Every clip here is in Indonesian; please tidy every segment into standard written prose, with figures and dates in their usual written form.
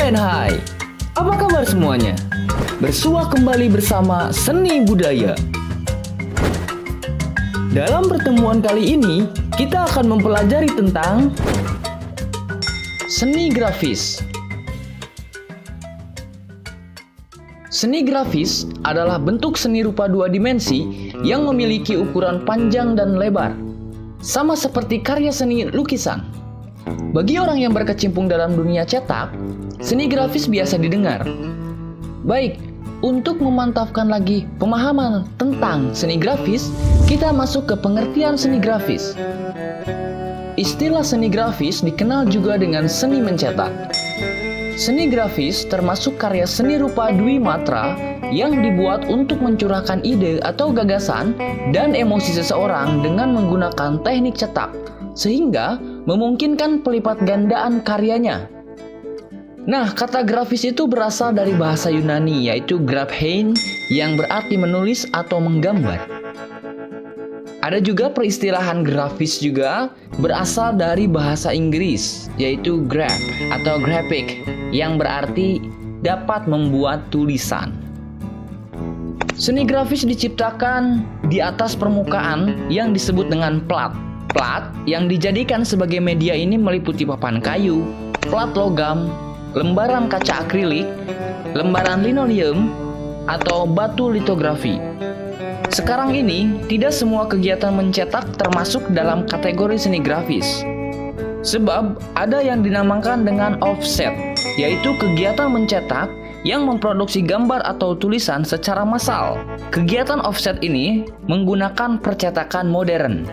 dan hai, apa kabar semuanya? Bersua kembali bersama Seni Budaya. Dalam pertemuan kali ini, kita akan mempelajari tentang seni grafis. Seni grafis adalah bentuk seni rupa dua dimensi yang memiliki ukuran panjang dan lebar, sama seperti karya seni lukisan. Bagi orang yang berkecimpung dalam dunia cetak, seni grafis biasa didengar. Baik, untuk memantapkan lagi pemahaman tentang seni grafis, kita masuk ke pengertian seni grafis. Istilah seni grafis dikenal juga dengan seni mencetak. Seni grafis termasuk karya seni rupa dwimatra yang dibuat untuk mencurahkan ide atau gagasan dan emosi seseorang dengan menggunakan teknik cetak, sehingga memungkinkan pelipat gandaan karyanya. Nah, kata grafis itu berasal dari bahasa Yunani, yaitu graphein, yang berarti menulis atau menggambar. Ada juga peristilahan grafis juga berasal dari bahasa Inggris, yaitu graph atau graphic, yang berarti dapat membuat tulisan. Seni grafis diciptakan di atas permukaan yang disebut dengan plat. Plat yang dijadikan sebagai media ini meliputi papan kayu, plat logam, lembaran kaca akrilik, lembaran linoleum, atau batu litografi. Sekarang ini, tidak semua kegiatan mencetak termasuk dalam kategori seni grafis. Sebab ada yang dinamakan dengan offset, yaitu kegiatan mencetak yang memproduksi gambar atau tulisan secara massal. Kegiatan offset ini menggunakan percetakan modern.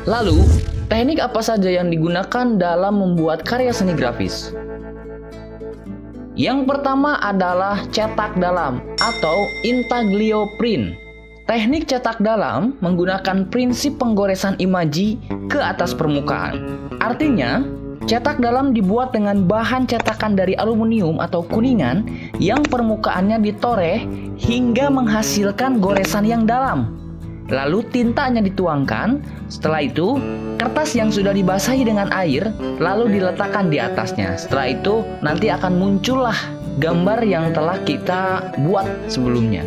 Lalu, teknik apa saja yang digunakan dalam membuat karya seni grafis? Yang pertama adalah cetak dalam atau intaglio print. Teknik cetak dalam menggunakan prinsip penggoresan imaji ke atas permukaan. Artinya, cetak dalam dibuat dengan bahan cetakan dari aluminium atau kuningan yang permukaannya ditoreh hingga menghasilkan goresan yang dalam. Lalu tintanya dituangkan, setelah itu kertas yang sudah dibasahi dengan air lalu diletakkan di atasnya. Setelah itu nanti akan muncullah gambar yang telah kita buat sebelumnya.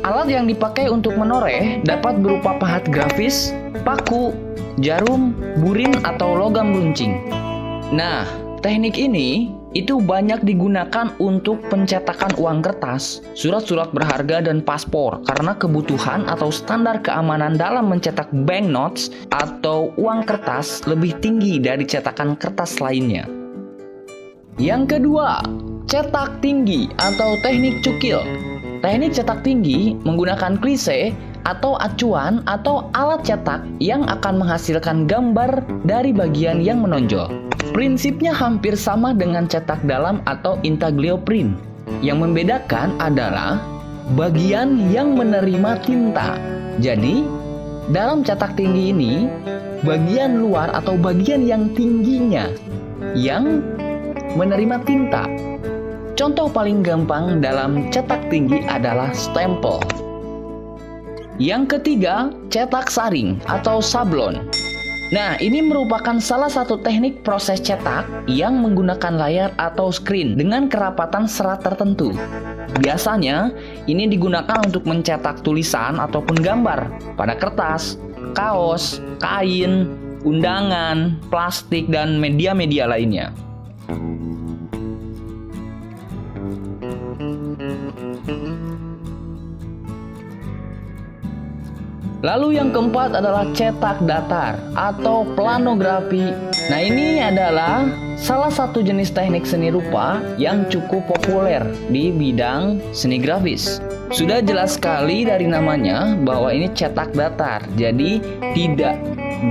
Alat yang dipakai untuk menoreh dapat berupa pahat grafis, paku, jarum, burin, atau logam runcing. Nah, teknik ini itu banyak digunakan untuk pencetakan uang kertas, surat-surat berharga, dan paspor karena kebutuhan atau standar keamanan dalam mencetak banknotes atau uang kertas lebih tinggi dari cetakan kertas lainnya. Yang kedua, cetak tinggi atau teknik cukil. Teknik cetak tinggi menggunakan klise atau acuan atau alat cetak yang akan menghasilkan gambar dari bagian yang menonjol. Prinsipnya hampir sama dengan cetak dalam atau intaglio print. Yang membedakan adalah bagian yang menerima tinta. Jadi, dalam cetak tinggi ini, bagian luar atau bagian yang tingginya yang menerima tinta. Contoh paling gampang dalam cetak tinggi adalah stempel. Yang ketiga, cetak saring atau sablon. Nah, ini merupakan salah satu teknik proses cetak yang menggunakan layar atau screen dengan kerapatan serat tertentu. Biasanya, ini digunakan untuk mencetak tulisan ataupun gambar pada kertas, kaos, kain, undangan, plastik, dan media-media lainnya. Lalu yang keempat adalah cetak datar atau planografi. Nah, ini adalah salah satu jenis teknik seni rupa yang cukup populer di bidang seni grafis. Sudah jelas sekali dari namanya bahwa ini cetak datar, jadi tidak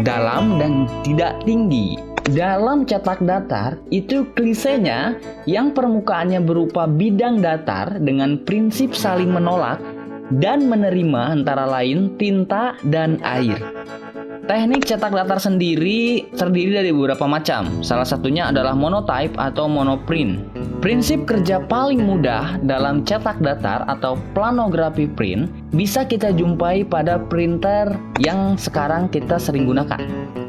dalam dan tidak tinggi. Dalam cetak datar, itu klisenya yang permukaannya berupa bidang datar dengan prinsip saling menolak dan menerima antara lain tinta dan air. Teknik cetak datar sendiri terdiri dari beberapa macam. Salah satunya adalah monotype atau monoprint. Prinsip kerja paling mudah dalam cetak datar atau planografi print bisa kita jumpai pada printer yang sekarang kita sering gunakan.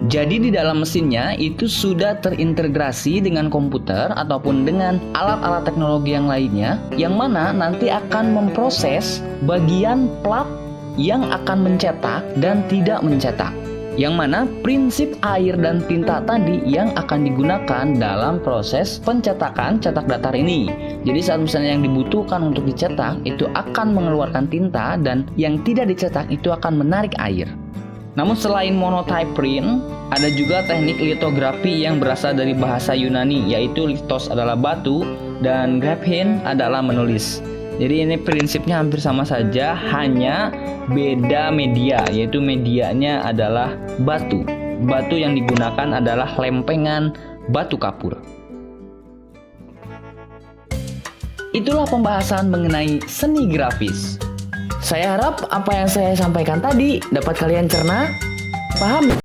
Jadi di dalam mesinnya itu sudah terintegrasi dengan komputer ataupun dengan alat-alat teknologi yang lainnya, yang mana nanti akan memproses bagian plat yang akan mencetak dan tidak mencetak. Yang mana prinsip air dan tinta tadi yang akan digunakan dalam proses pencetakan cetak datar ini. Jadi saat misalnya yang dibutuhkan untuk dicetak itu akan mengeluarkan tinta, dan yang tidak dicetak itu akan menarik air. Namun selain monotype print, ada juga teknik litografi yang berasal dari bahasa Yunani, yaitu lithos adalah batu dan graphein adalah menulis. Jadi ini prinsipnya hampir sama saja, hanya beda media, yaitu medianya adalah batu. Batu yang digunakan adalah lempengan batu kapur. Itulah pembahasan mengenai seni grafis. Saya harap apa yang saya sampaikan tadi dapat kalian cerna, paham,